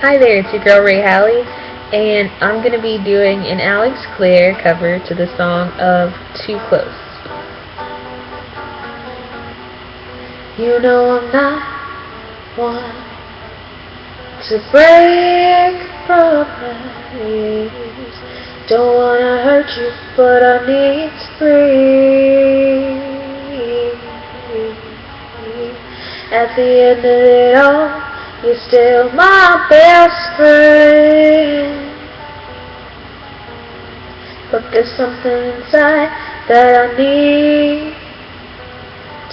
Hi there, it's your girl Ray Hallie, and I'm going to be doing an Alex Clare cover to the song of Too Close. You know I'm not one to break promise. Don't wanna hurt you, but I need to breathe. At the end of it all, you're still my best friend. But there's something inside that I need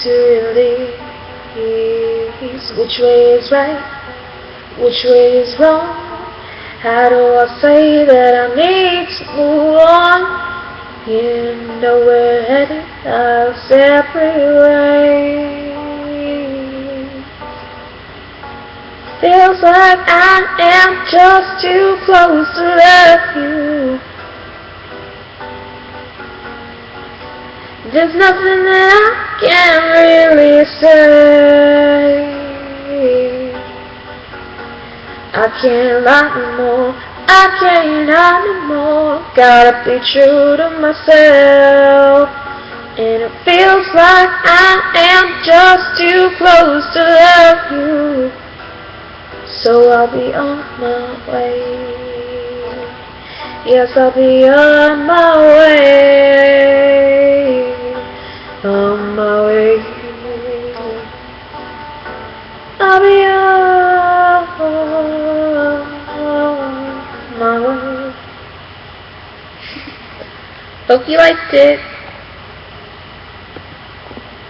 to release. Which way is right? Which way is wrong? How do I say that I need to move on? You know we're headed our separate ways. Feels like I am just too close to love you. There's nothing that I can really say. I can't lie anymore, I can't hide anymore. Gotta be true to myself. And it feels like I am just too close to love you. So I'll be on my way. Yes, I'll be on my way. On my way. I'll be on my way. Hope you liked it.